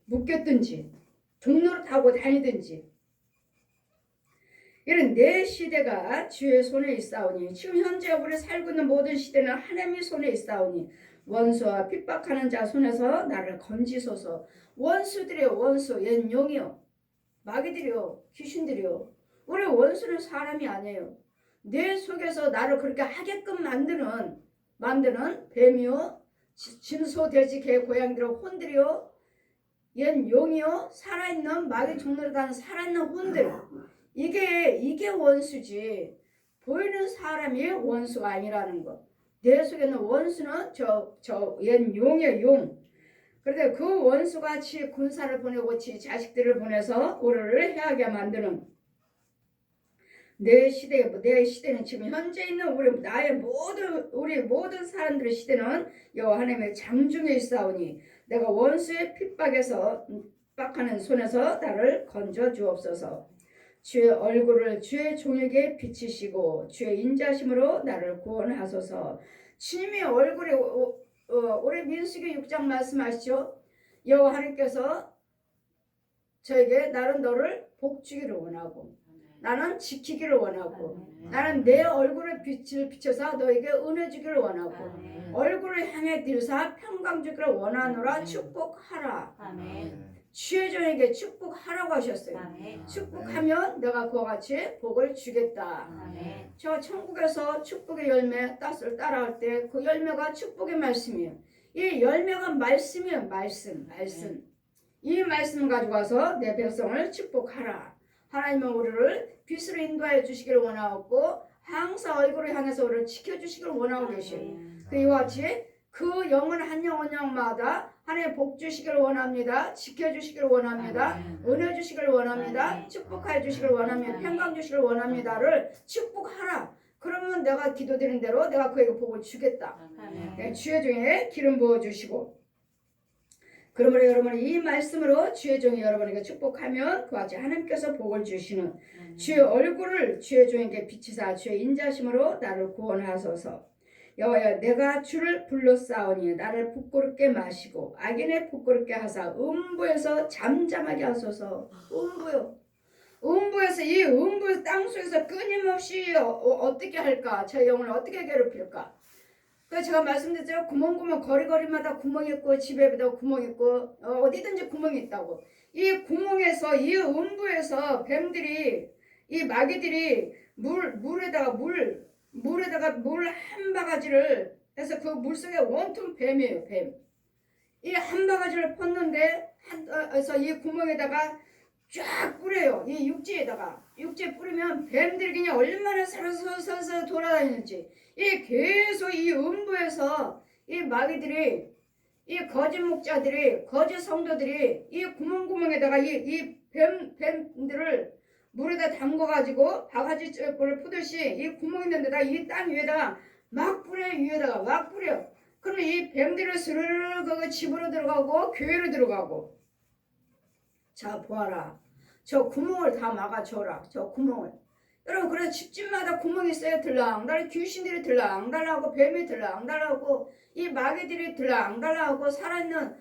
묶였든지 종로를 타고 다니든지 이런 내 시대가 주의 손에 있사오니 지금 현재 우리 살고 있는 모든 시대는 하나님의 손에 있사오니 원수와 핍박하는 자 손에서 나를 건지소서. 원수들이요 원수 옛 용이요 마귀들이요 귀신들이요 우리 원수는 사람이 아니에요. 내 속에서 나를 그렇게 하게끔 만드는 뱀이요 짐소 돼지 개 고양이들요 혼들이요 옛 용이요 살아있는 마귀 종로를 다는 살아있는 혼들 이게 원수지 보이는 사람이 원수가 아니라는 거. 내 속에 있는 원수는 저 옛 용이에요 용. 그런데 그 원수가 지 군사를 보내고 지 자식들을 보내서 우리를 해하게 만드는 내 시대는 지금 현재 있는 우리 모든 사람들의 시대는 여호와 하나님의 장중에 있사오니 내가 원수의 핍박하는 손에서 나를 건져 주옵소서. 주의 얼굴을 주의 종에게 비치시고 주의 인자심으로 나를 구원하소서. 주님의 얼굴에 우리 민수기 6장 말씀하시죠. 여호와 하나님께서 저에게 나는 너를 복주기를 원하고 나는 지키기를 원하고 나는 내 얼굴의 빛을 비춰서 너에게 은혜 주기를 원하고 얼굴을 향해 들사 평강 주기를 원하노라. 축복하라. 주의 종에게 축복하라고 하셨어요. 축복하면 내가 그와 같이 복을 주겠다. 저 천국에서 축복의 열매 땄을 따라할 때 그 열매가 축복의 말씀이에요. 이 열매가 말씀이에요. 말씀. 이 말씀을 가지고 와서 내 백성을 축복하라. 하나님은 우리를 빛으로 인도하여 주시기를 원하고 항상 얼굴을 향해서 우리를 지켜주시기를 원하고 계셔요. 그와 같이 그 영혼 한 영혼마다 하나님 복 주시기를 원합니다. 지켜주시기를 원합니다. 은혜 주시기를 원합니다. 축복하여 주시기를 원합니다. 평강 주시기를 원합니다를 축복하라. 그러면 내가 기도드린 대로 내가 그에게 복을 주겠다. 주의 종에 기름 부어주시고 그러므로 여러분 이 말씀으로 주의 종이 여러분에게 축복하면 그와 같이 하나님께서 복을 주시는 주의 얼굴을 주의 종에게 비치사 주의 인자심으로 나를 구원하소서. 여호와여 내가 주를 불러싸우니 나를 부끄럽게 마시고 악인의 부끄럽게 하사 음부에서 잠잠하게 하소서. 음부에서 이 음부 땅속에서 끊임없이 어떻게 할까? 저 영혼을 어떻게 괴롭힐까? 그래서 제가 말씀드렸죠. 구멍 거리마다 구멍이 있고 집에도 구멍이 있고 어디든지 구멍이 있다고. 이 구멍에서 이 음부에서 뱀들이 이 마귀들이 물에다가 물 한 바가지를 해서 그 물속에 원통 뱀이에요. 뱀. 이 한 바가지를 폈는데 그래서 이 구멍에다가 쫙 뿌려요. 이 육지에 뿌리면 뱀들이 그냥 얼마나 살아서 돌아다니는지. 이 계속 이 음부에서 이 마귀들이 이 거짓 목자들이 거짓 성도들이 이 구멍에다가 이 뱀들을 물에다 담궈가지고 바가지 뿔을 푸듯이 이 구멍 있는 데다 이 땅 위에다가 막 뿌려. 위에다가 막 뿌려. 그러면 이 뱀들을 스르르 집으로 들어가고 교회로 들어가고. 자 보아라. 저 구멍을 다 막아줘라. 저 구멍을. 여러분 그래서 집집마다 구멍이 있어요. 들락달락 귀신들이 들락달락하고 뱀이 들락달락하고 이 마귀들이 들락달락하고 살아있는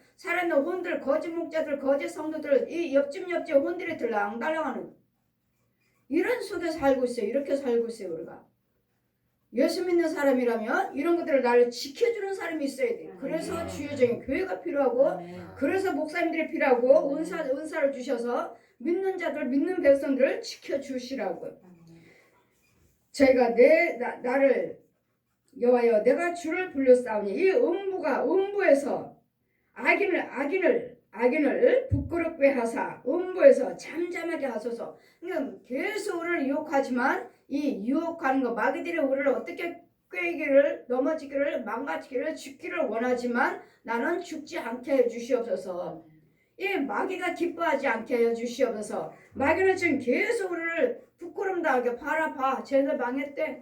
혼들 거짓 목자들 거짓 성도들 이 옆집 혼들이 들락달락하는 이런 속에 살고 있어요. 이렇게 살고 있어요. 우리가 예수 믿는 사람이라면 이런 것들을 나를 지켜주는 사람이 있어야 돼요. 그래서 주요적인 교회가 필요하고 그래서 목사님들이 필요하고 은사를 주셔서 믿는 자들 믿는 백성들을 지켜주시라고요. 저희가 나를 여호와여 내가 주를 불러싸우니 이 음부에서 악인을 부끄럽게 하사 음부에서 잠잠하게 하소서. 그러니까 계속 우리를 유혹하지만 이 유혹하는 거 마귀들이 우리를 어떻게 꾀기를 넘어지기를 망가지기를 죽기를 원하지만 나는 죽지 않게 해 주시옵소서. 이 마귀가 기뻐하지 않게 해 주시옵소서. 마귀는 지금 계속 우리를 부끄럼 당하게 봐라 쟤네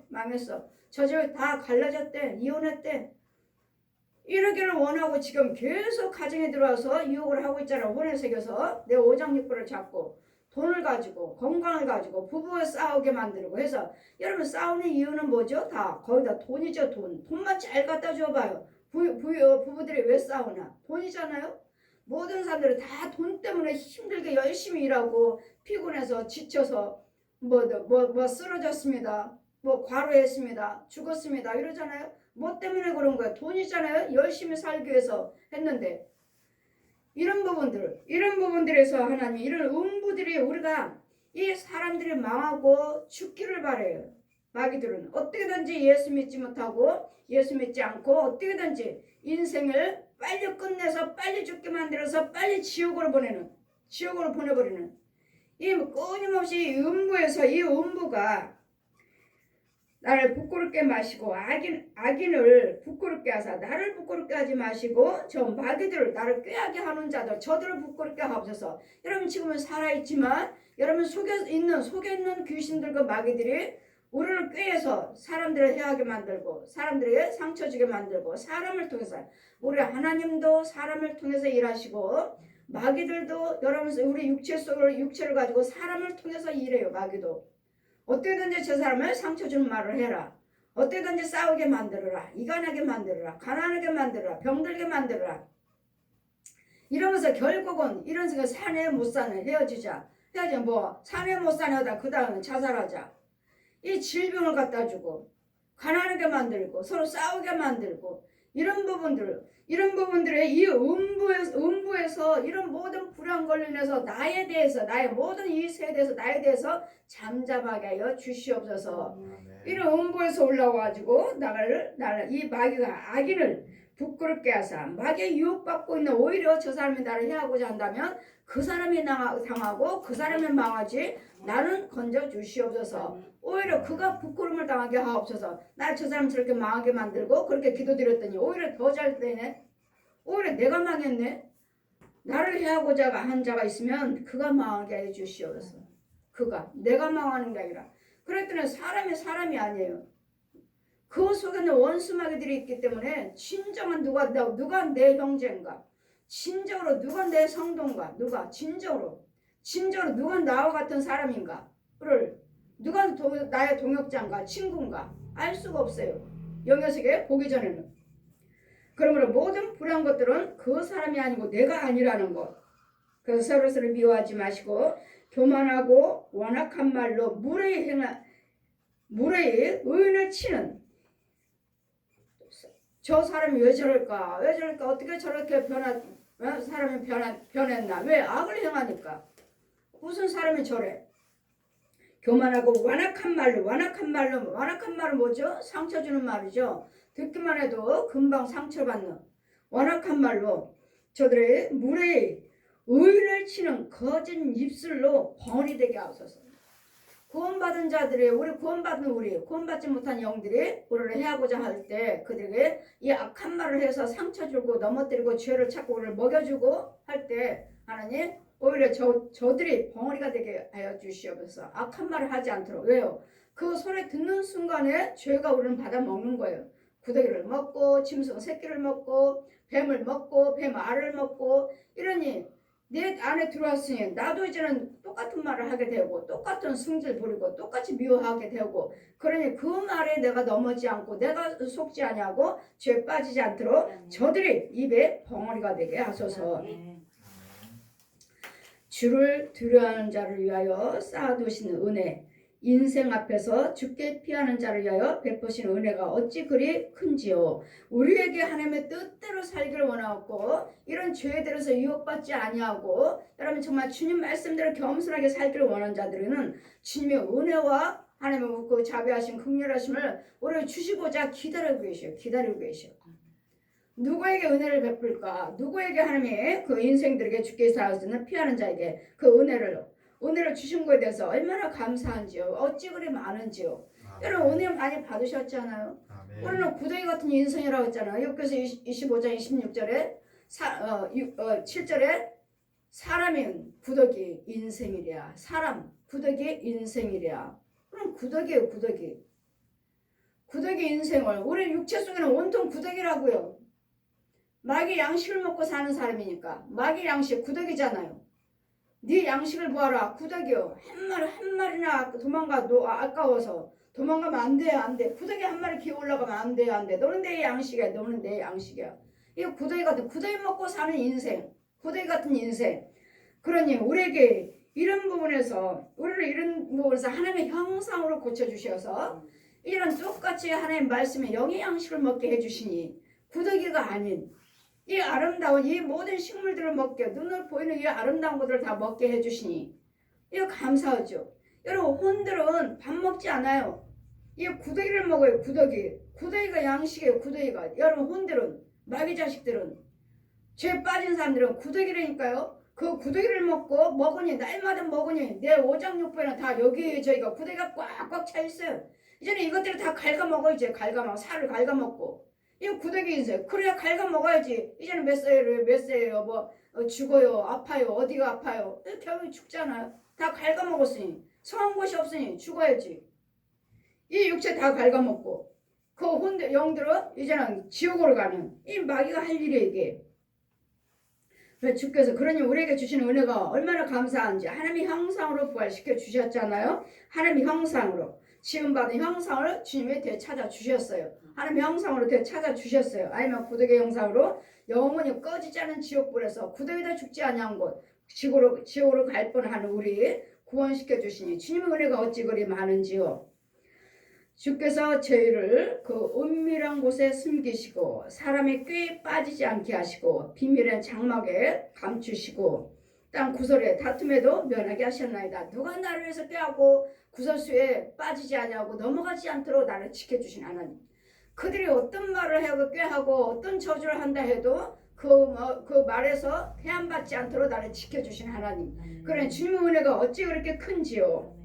망했어. 저들 다 갈라졌대 이혼했대. 이러기를 원하고 지금 계속 가정에 들어와서 유혹을 하고 있잖아. 혼에 새겨서 내 오장육부를 잡고 돈을 가지고 건강을 가지고 부부가 싸우게 만들고 해서 여러분 싸우는 이유는 뭐죠? 거의 다 돈이죠. 돈만 잘 갖다 줘봐요. 부부들이 왜 싸우나? 돈이잖아요. 모든 사람들이 다 돈 때문에 힘들게 열심히 일하고 피곤해서 지쳐서 뭐 쓰러졌습니다. 뭐 과로했습니다. 죽었습니다. 이러잖아요. 뭐 때문에 그런 거예요? 돈이잖아요. 열심히 살기 위해서 했는데 이런 부분들에서 하나님 이런 음부들이 우리가 이 사람들이 망하고 죽기를 바래요. 마귀들은 어떻게든지 예수 믿지 못하고 예수 믿지 않고 어떻게든지 인생을 빨리 끝내서 빨리 죽게 만들어서 빨리 지옥으로 보내버리는 이 끊임없이 음부에서 이 음부가 나를 부끄럽게 마시고 악인을 부끄럽게 하사 나를 부끄럽게 하지 마시고 저 마귀들을 나를 꾀하게 하는 자들 저들을 부끄럽게 하옵소서. 여러분 지금은 살아있지만 여러분 속에 있는 귀신들과 마귀들이 우리를 꾀해서 사람들을 해하게 만들고 사람들에게 상처 주게 만들고 사람을 통해서 우리 하나님도 사람을 통해서 일하시고 마귀들도 여러분 우리 육체를 가지고 사람을 통해서 일해요. 마귀도 어떻게든지 저 사람을 상처 주는 말을 해라. 어떻게든지 싸우게 만들어라. 이간하게 만들어라. 가난하게 만들어라. 병들게 만들어라. 이러면서 결국은 이런 식으로 사내 못 사는 헤어지자. 뭐 사내 못 사내다 그 다음에 자살하자. 이 질병을 갖다 주고 가난하게 만들고 서로 싸우게 만들고 이런 부분들의 이 음부에서 이런 모든 불안 걸림에서 나에 대해서 나의 모든 이 세대에서 나에 대해서 잠잠하게 하여 주시옵소서. 이런 음부에서 올라와가지고 나를 이 마귀가 악인을 부끄럽게 하사 마귀에 유혹받고 있는 오히려 저 사람이 나를 해하고자 한다면 그 사람이 당하고 그 사람이 망하지 나는 건져 주시옵소서. 오히려 그가 부끄러움을 당하게 하옵소서. 나 저 사람 저렇게 망하게 만들고 그렇게 기도드렸더니 오히려 더 잘 되네. 오히려 내가 망했네. 나를 해하고자 한 자가 있으면 그가 망하게 해 주시옵소서. 내가 망하는 게 아니라 그랬더니 사람이 아니에요. 그 속에는 원수 마귀들이 있기 때문에 진정한 누가 내 형제인가, 진정으로 누가 내 성도인가, 진정으로 누가 나와 같은 사람인가를 누가 나의 동역자인가 친구인가 알 수가 없어요. 영역세계에 보기 전에는. 그러므로 모든 불안한 것들은 그 사람이 아니고 내가 아니라는 것. 그래서 서로를 미워하지 마시고 교만하고 완악한 말로 무례히 의인을 치는 저 사람이 왜 저럴까 어떻게 저렇게 사람이 변했나 왜 악을 행하니까 무슨 사람이 저래. 교만하고 완악한 말은 뭐죠? 상처 주는 말이죠. 듣기만 해도 금방 상처받는 완악한 말로 저들의 무례히 의인을 치는 거짓 입술로 벙어리 되게 하소서. 구원받은 자들이 구원받지 못한 영들이 우리를 해하고자 할 때 그들에게 이 악한 말을 해서 상처 주고 넘어뜨리고 죄를 찾고 우리를 먹여주고 할 때 하나님 오히려 저들이 벙어리가 되게 하여 주시옵소서. 악한 말을 하지 않도록. 왜요? 그 소리 듣는 순간에 죄가 우리는 받아 먹는 거예요. 구더기를 먹고 짐승 새끼를 먹고 뱀을 먹고 뱀 알을 먹고 이러니 내 안에 들어왔으니 나도 이제는 똑같은 말을 하게 되고 똑같은 승질 부리고 똑같이 미워하게 되고 그러니 그 말에 내가 넘어지 않고 내가 속지 아니하고 죄 빠지지 않도록 저들이 입에 벙어리가 되게 하소서. 주를 두려워하는 자를 위하여 쌓아두시는 은혜 인생 앞에서 죽게 피하는 자를 위하여 베푸시는 은혜가 어찌 그리 큰지요. 우리에게 하나님의 뜻대로 살기를 원하고 이런 죄에 대해서 유혹받지 아니하고 여러분 정말 주님 말씀대로 겸손하게 살기를 원하는 자들은 주님의 은혜와 하나님의 그 자비하신 긍휼하심을 우리를 주시고자 기다리고 계셔. 누구에게 은혜를 베풀까? 누구에게 하나님이 그 인생들에게 죽게 살아서는 피하는 자에게 그 은혜를 주신 것에 대해서 얼마나 감사한지요. 어찌 그리 많은지요. 여러분 은혜 많이 받으셨잖아요. 우리는 구더기 같은 인생이라고 했잖아요. 욥기서 25장 26절에 7절에 사람은 구더기 인생이랴. 구더기 인생이랴. 그럼 구더기예요. 구더기 인생을 우리 육체 속에는 온통 구더기라고요. 마귀 양식을 먹고 사는 사람이니까 마귀 양식 구더기잖아요. 네 양식을 보아라. 구더기요. 한 마리나 도망가도 아까워서 도망가면 안 돼. 구더기 한 마리 기어 올라가면 안 돼. 너는 내 양식이야. 이 구더기 같은 구더기 먹고 사는 인생. 구더기 같은 인생. 그러니 우리에게 이런 부분에서 우리를 이런 부분에서 하나님의 형상으로 고쳐주셔서 이런 똑같이 하나님 말씀에 영의 양식을 먹게 해주시니 구더기가 아닌 이 아름다운 이 모든 식물들을 먹게 눈으로 보이는 이 아름다운 것들을 다 먹게 해주시니 이거 감사하죠. 여러분 혼들은 밥 먹지 않아요. 이 구더기를 먹어요. 구더기가 양식이에요. 구더기가. 여러분 혼들은 마귀 자식들은 죄 빠진 사람들은 구더기라니까요. 그 구더기를 먹으니 날마다 먹으니 내 오장육부에는 다 여기 저희가 구더기가 꽉꽉 차 있어요. 이제는 이것들을 다 갉아먹어. 이제 갉아먹어. 살을 갉아먹고 이 구더기 인생. 그래야 갉아먹어야지. 이제는 몇 세예요 뭐 죽어요 아파요 어디가 아파요 결국 죽잖아요. 다 갉아먹었으니 성한 곳이 없으니 죽어야지. 이 육체 다 갉아먹고 그 혼들 영들은 이제는 지옥으로 가는 이 마귀가 할 일이에요 이게. 그래서 주께서 그러니 우리에게 주시는 은혜가 얼마나 감사한지 하나님의 형상으로 부활시켜 주셨잖아요. 하나님의 형상으로 지음받은 형상을 주님이 되찾아 주셨어요. 하나님의 형상으로 되찾아 주셨어요. 아니면 구더기 형상으로 영원히 꺼지지 않은 지옥불에서 구더기도 죽지 아니한 곳 지옥으로 갈 뻔하는 우리 구원시켜 주시니 주님의 은혜가 어찌 그리 많은지요. 주께서 저희를 그 은밀한 곳에 숨기시고 사람의 꾀에 빠지지 않게 하시고 비밀의 장막에 감추시고 땅 구설에 다툼에도 면하게 하셨나이다. 누가 나를 위해서 꾀하고 구설수에 빠지지 아니하고 넘어가지 않도록 나를 지켜주신 하나님. 그들이 어떤 말을 하고 꾀하고 어떤 저주를 한다 해도 그 말에서 해안받지 않도록 나를 지켜주신 하나님. 그래 주님의 은혜가 어찌 그렇게 큰지요.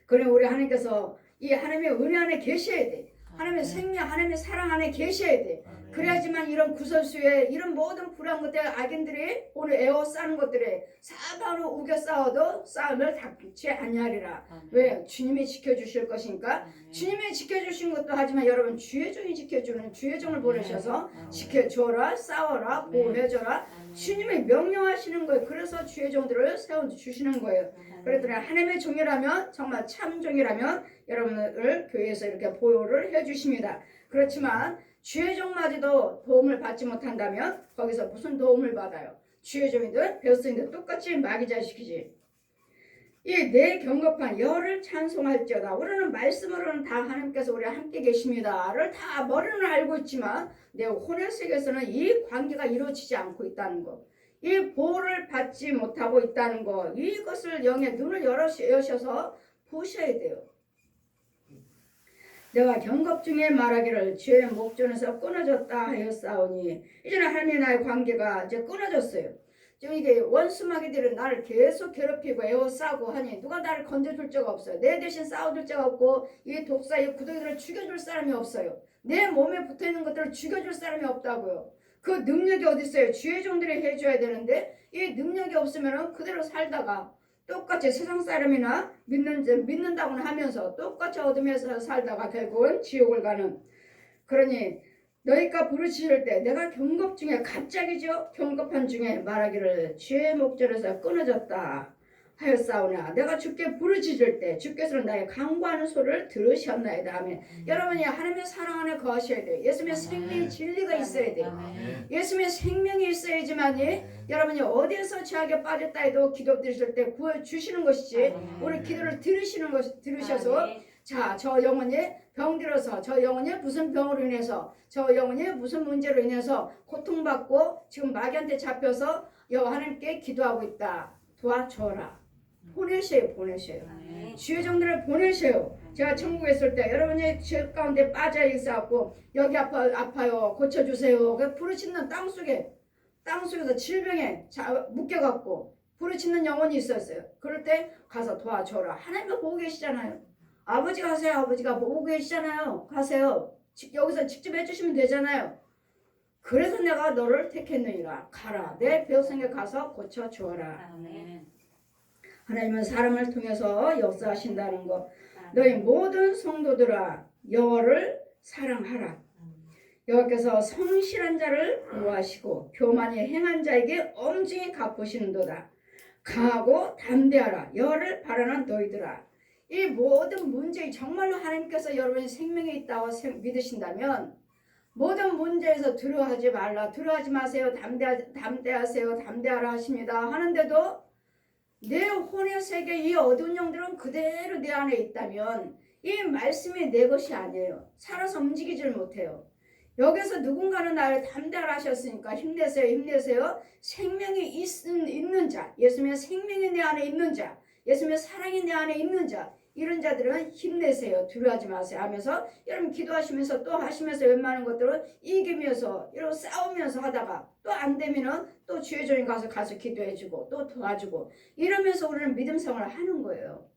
그래 우리 하나님께서 이 하나님의 은혜 안에 계셔야 돼. 하나님의 생명, 하나님의 사랑 안에 계셔야 돼. 그래야지만 이런 구설수에 이런 모든 불안 것들 악인들이 오늘 에워싸는 것들에 사방으로 우겨 싸워도 싸움을 닥치 아니하리라. 왜? 주님이 지켜주실 것이니까. 주님이 지켜주신 것도 하지만 여러분 주의 종이 지켜주는 주의 종을 보내셔서 지켜줘라 싸워라 보호해줘라. 주님이 명령하시는 거예요. 그래서 주의 종들을 세워주시는 거예요. 그랬더니 하나님의 종이라면 정말 참 종이라면 여러분을 교회에서 이렇게 보호를 해주십니다. 그렇지만 주의 종마저도 도움을 받지 못한다면 거기서 무슨 도움을 받아요? 주의 종이든 백성이든 똑같이 마귀 자식이지. 이 내 경겁한 여를 찬송할지어다. 우리는 말씀으로는 다 하나님께서 우리 함께 계십니다를 다 머리는 알고 있지만 내 혼의 세계에서는 이 관계가 이루어지지 않고 있다는 것. 이 보호를 받지 못하고 있다는 것. 이것을 영의 눈을 여셔서 보셔야 돼요. 내가 경겁 중에 말하기를 주의 목전에서 끊어졌다 하였사오니 이제는 하나님의 나의 관계가 이제 끊어졌어요. 지금 이게 원수마귀들은 나를 계속 괴롭히고 에워싸고 하니 누가 나를 건져줄 자가 없어요. 내 대신 싸워줄 자가 없고 이 독사 이 구더기들을 죽여줄 사람이 없어요. 내 몸에 붙어있는 것들을 죽여줄 사람이 없다고요. 그 능력이 어디 있어요? 주의 종들이 해줘야 되는데 이 능력이 없으면 그대로 살다가 똑같이 세상 사람이나 믿는다고는 하면서 똑같이 어둠에서 살다가 결국은 지옥을 가는. 그러니 너희가 부르짖을 때 내가 경겁 중에 갑자기죠. 경겁한 중에 말하기를 주의 목전에서 끊어졌다 하였사오나 내가 주께 부르짖을 때 주께서는 나의 간구하는 소리를 들으셨나이다 하면 여러분이 하나님의 사랑 안에 거하셔야 돼요. 예수님의 생명의 진리가 있어야 돼요. 예수님의 생명이 있어야지만이 여러분이 어디에서 죄악에 빠졌다 해도 기도 드리실 때 구해주시는 것이지 우리 기도를 들으셔서 자, 저 영혼이 병들어서 저 영혼이 무슨 병으로 인해서 저 영혼이 무슨 문제로 인해서 고통받고 지금 마귀한테 잡혀서 하나님께 기도하고 있다. 도와줘라. 보내셔요. 주의 종들을 보내셔요. 제가 천국에 있을 때 여러분이 죄 가운데 빠져 있어갖고 여기 아파요. 고쳐주세요. 부르짖는 땅속에서 질병에 묶여갖고 부르짖는 영혼이 있었어요. 그럴 때 가서 도와줘라. 하나님이 보고 계시잖아요. 아버지가 하세요. 아버지가 보고 계시잖아요. 가세요. 여기서 직접 해주시면 되잖아요. 그래서 내가 너를 택했느니라. 가라. 내 백성에 가서 고쳐주어라. 하나님은 사람을 통해서 역사하신다는 것. 너희 모든 성도들아 여호와를 사랑하라. 여호와께서 성실한 자를 보호하시고 교만히 행한 자에게 엄중히 갚으시는도다. 강하고 담대하라. 여호와를 바라는 너희들아. 이 모든 문제 정말로 하나님께서 여러분의 생명에 있다고 믿으신다면 모든 문제에서 두려워하지 말라. 두려워하지 마세요. 담대하세요. 담대하라 하십니다. 하는데도 내 혼의 세계 이 어두운 영들은 그대로 내 안에 있다면 이 말씀이 내 것이 아니에요. 살아서 움직이질 못해요. 여기서 누군가는 나를 담대하라 하셨으니까 힘내세요. 힘내세요. 생명이 있는 자, 예수님의 생명이 내 안에 있는 자, 예수님의 사랑이 내 안에 있는 자, 이런 자들은 힘내세요. 두려워하지 마세요 하면서 여러분 기도하시면서 또 하시면서 웬만한 것들은 이기면서 이러고 싸우면서 하다가 또 안 되면은 또 주의 종이 가서 기도해주고 또 도와주고 이러면서 우리는 믿음 생활을 하는 거예요.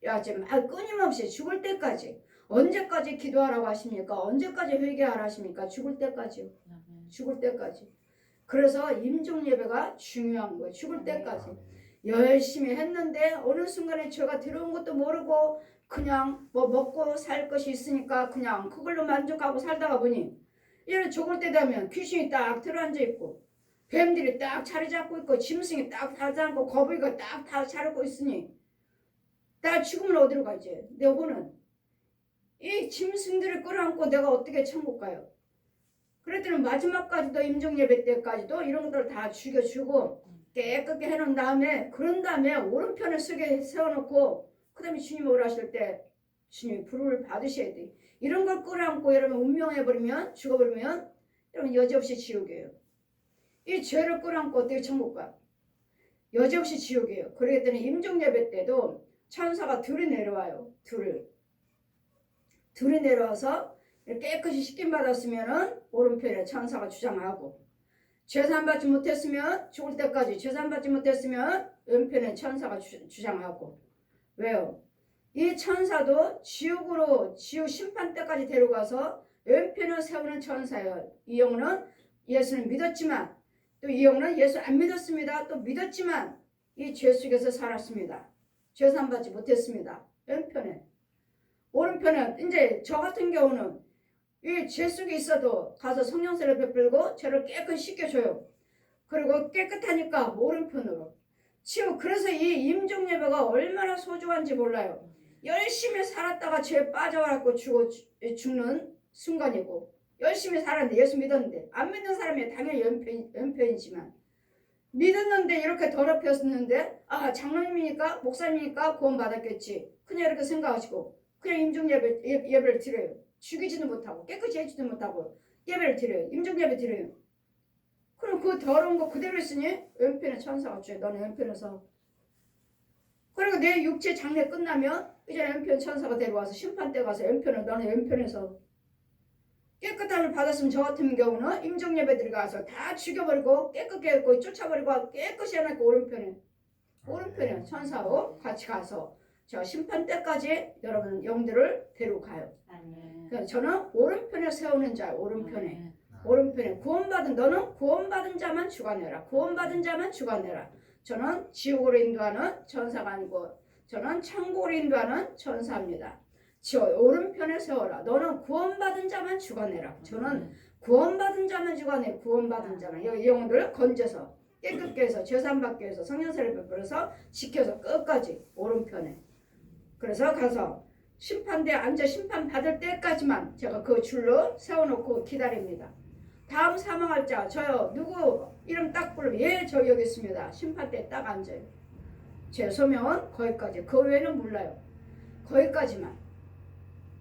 야, 지금 끊임없이 죽을 때까지. 언제까지 기도하라고 하십니까? 언제까지 회개하라 하십니까? 죽을 때까지요. 죽을 때까지. 그래서 임종 예배가 중요한 거예요. 죽을 때까지. 열심히 했는데 어느 순간에 죄가 들어온 것도 모르고 그냥 뭐 먹고 살 것이 있으니까 그냥 그걸로 만족하고 살다가 보니 이런 죽을 때 되면 귀신이 딱 들어앉아 있고 뱀들이 딱 자리 잡고 있고 짐승이 딱 자리 잡고 거북이가 딱 다 자르고 있으니 나 죽으면 어디로 가지? 내 혼은 이 짐승들을 끌어안고 내가 어떻게 천국 가요? 그랬더니 마지막까지도 임종예배 때까지도 이런 것들을 다 죽여주고 깨끗게 해놓은 다음에 그런 다음에 오른편을 쓰게 세워놓고 그 다음에 주님이 오라 하실 때 주님이 부름을 받으셔야 돼. 이런 걸 끌어안고 여러분 운명해버리면 죽어버리면 여러분 여지없이 지옥이에요. 이 죄를 끌어안고 어떻게 천국 가? 여지없이 지옥이에요. 그러기 임종예배 때도 천사가 둘이 내려와요. 둘이 내려와서 깨끗이 씻김 받았으면은 오른편에 천사가 주장하고 죄산받지 못했으면 죽을 때까지 죄산받지 못했으면 왼편에 천사가 주장하고 왜요? 이 천사도 지옥 심판 때까지 데려가서 왼편을 세우는 천사예요. 이 영혼은 예수를 믿었지만 또 이 영혼은 예수 안 믿었습니다. 또 믿었지만 이 죄 속에서 살았습니다. 죄산받지 못했습니다. 왼편에. 오른편은 이제 저 같은 경우는 이 죄 속에 있어도 가서 성령세를 베풀고 죄를 깨끗이 씻겨줘요. 그리고 깨끗하니까 오른편으로 치우. 그래서 이 임종예배가 얼마나 소중한지 몰라요. 열심히 살았다가 죄에 빠져갖고 죽는 순간이고 열심히 살았는데 예수 믿었는데 안 믿는 사람이 당연히 연편이지만 믿었는데 이렇게 더럽혔는데 아 장로님이니까 목사님이니까 구원 받았겠지. 그냥 이렇게 생각하시고 그냥 임종예배를 드려요. 죽이지도 못하고 깨끗이 해주지도 못하고 예배를 드려요. 임종예배 드려요. 그럼 그 더러운 거 그대로 있으니 왼편에 천사가 주요. 너는 왼편에서. 그리고 내 육체 장례 끝나면 이제 왼편 천사가 데려와서 심판대 가서 왼편을 너는 왼편에서 깨끗함을 받았으면 저 같은 경우는 임종예배 들어가서 다 죽여버리고 깨끗게 했고 쫓아버리고 깨끗이 해놓고 오른편에 천사하고 같이 가서 저 심판 때까지 여러분 영들을 데려가요. 그래서 저는 오른편에 세우는 자, 오른편에 구원받은 너는 구원받은 자만 주관해라. 구원받은 자만 주관해라. 저는 지옥으로 인도하는 천사가 아니고 저는 천국으로 인도하는 천사입니다. 오른편에 세워라. 너는 구원받은 자만 주관해라. 저는 구원받은 자만 주관해. 구원받은 자만 이 영혼들을 건져서 깨끗게 해서 죄산받게 해서 성령세를 베풀어서 지켜서 끝까지 오른편에. 그래서 가서 심판대에 앉아 심판 받을 때까지만 제가 그 줄로 세워놓고 기다립니다. 다음 사망할 자 저요 누구 이름 딱 부르면 예 저 여기 있습니다. 심판대에 딱 앉아요. 제 소명은 거기까지. 그 외에는 몰라요. 거기까지만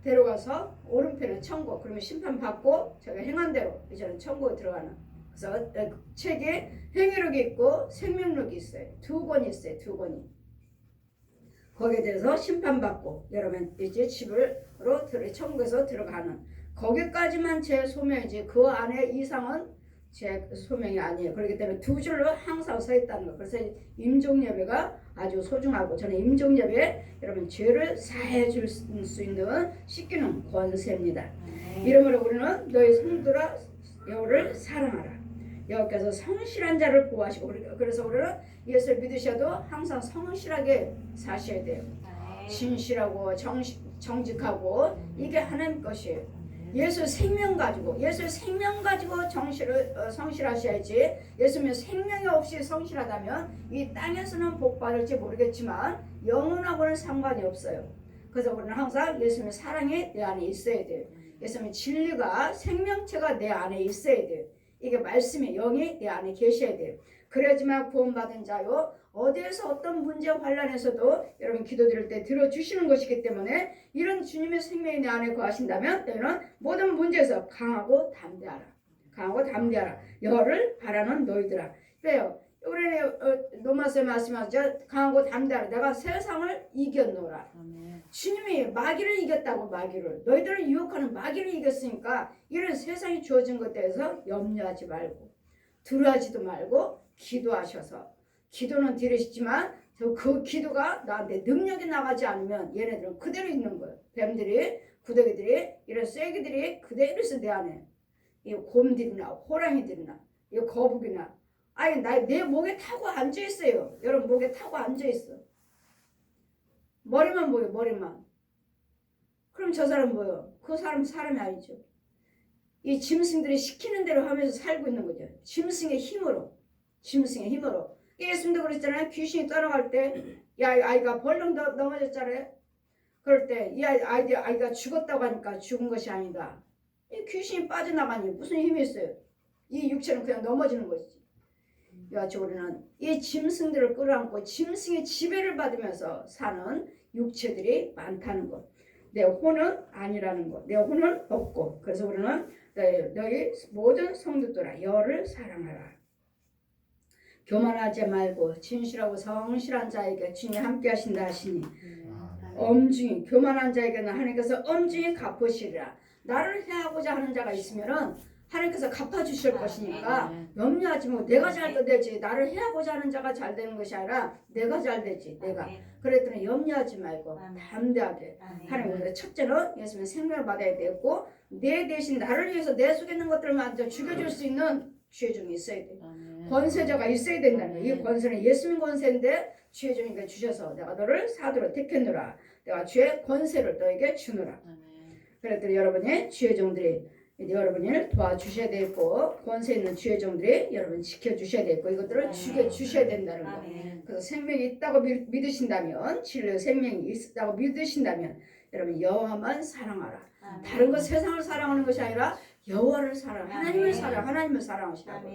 데려가서 오른편에 천국. 그러면 심판 받고 제가 행한 대로 이제는 천국에 들어가는. 그래서 책에 행위록이 있고 생명록이 있어요. 두 권이 있어요. 두 권이. 거기에 대해서 심판받고 여러분 이제 집으로 천국에서 들어가는 거기까지만 제 소명이지 그 안에 이상은 제 소명이 아니에요. 그렇기 때문에 두 줄로 항상 서 있다는 거. 그래서 임종예배가 아주 소중하고 저는 임종예배에 여러분 죄를 사해 줄 수 있는 씻기는 권세입니다. 이러므로 우리는 너희 성도라 여호를 사랑하라. 여호께서 성실한 자를 보호하시고 그래서 우리는 예수를 믿으셔도 항상 성실하게 사셔야 돼요. 진실하고 정직하고 이게 하나님 것이에요. 예수 생명 가지고 성실하셔야지. 예수님 생명이 없이 성실하다면 이 땅에서는 복 받을지 모르겠지만 영원하고는 상관이 없어요. 그래서 우리는 항상 예수님의 사랑이 내 안에 있어야 돼요. 예수님 진리가 생명체가 내 안에 있어야 돼요. 이게 말씀의 영이 내 안에 계셔야 돼요. 그래야지만 구원받은 자요. 어디에서 어떤 문제 환란에서도 여러분 기도드릴 때 들어주시는 것이기 때문에 이런 주님의 생명이 내 안에 거하신다면 너희는 모든 문제에서 강하고 담대하라. 강하고 담대하라. 여를 바라는 너희들아. 그래요. 이번에 로마서에 말씀하죠. 강하고 담대하라. 내가 세상을 이겼노라. 주님이 마귀를 이겼다고. 마귀를. 너희들을 유혹하는 마귀를 이겼으니까 이런 세상이 주어진 것에 대해서 염려하지 말고 두려워하지도 말고 기도하셔서 기도는 드리시지만 그 기도가 나한테 능력이 나가지 않으면 얘네들은 그대로 있는 거예요. 뱀들이 구더기들이 이런 쐐기들이 그대로 있어 내 안에. 이 곰들이나 호랑이들이나 이 거북이나 아니 내 목에 타고 앉아 있어요. 여러분 목에 타고 앉아 있어. 머리만 보여 머리만. 그럼 저 사람 뭐예요? 그 사람 사람이 아니죠. 이 짐승들이 시키는 대로 하면서 살고 있는 거죠. 짐승의 힘으로. 짐승의 힘으로. 예수님도 그랬잖아요. 귀신이 떠나갈 때 야 아이가 벌렁 넘어졌잖아요. 그럴 때 이 아이가 죽었다고 하니까 죽은 것이 아니다. 이 귀신이 빠져나가니 무슨 힘이 있어요? 이 육체는 그냥 넘어지는 것이지. 이같이 우리는 이 짐승들을 끌어안고 짐승의 지배를 받으면서 사는 육체들이 많다는 것. 내 혼은 아니라는 것. 내 혼은 없고. 그래서 우리는 너희 모든 성도들아 여를 사랑하라. 교만하지 말고 진실하고 성실한 자에게 주님이 함께 하신다 하시니 엄중히 교만한 자에게는 하나님께서 엄중히 갚으시리라. 나를 해하고자 하는 자가 있으면은 하나님께서 갚아주실 것이니까 염려하지 말고 내가 잘 되지. 나를 해하고자 하는 자가 잘 되는 것이 아니라 내가 잘 되지. 내가. 그랬더니 염려하지 말고 담대하게. 하나님 우리가 첫째는 예수님의 생명을 받아야 되고 내 대신 나를 위해서 내 속에 있는 것들을 먼저 죽여줄 수 있는 죄종이 있어야 돼. 권세자가 있어야 된다는 거예요. 이 권세는 예수님 권세인데 죄종에게 주셔서 내가 너를 사도로 택했노라. 내가 죄의 권세를 너에게 주노라. 그랬더니 여러분의 죄종들이 여러분을 도와주셔야 되고 권세 있는 죄종들이 여러분 지켜주셔야 되고 이것들을 죽여주셔야 된다는 거. 그래서 생명이 있다고 믿으신다면 진리의 생명이 있다고 믿으신다면 여러분 여호와만 사랑하라. 다른 것 세상을 사랑하는 것이 아니라 여호와를 사랑, 하나님을 사랑, 하나님을 사랑하시라고.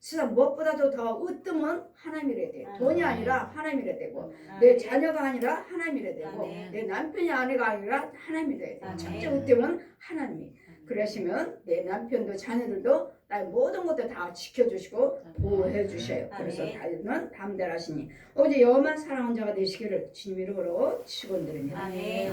세상 무엇보다도 더 으뜸은 하나님이래야 돼. 돈이 아니라 하나님이래야 되고 내 자녀가 아니라 하나님이래야 되고 내 남편이 아내가 아니라 하나님이래야 돼. 첫째 으뜸은 하나님이. 그러시면 내 남편도 자녀들도 나의 모든 것들 다 지켜주시고 보호해 주셔요. 그래서 다는 담대하시니 어제 여호와만 사랑하는 자가 되시기를 주님 이름으로 축원드립니다. 아멘.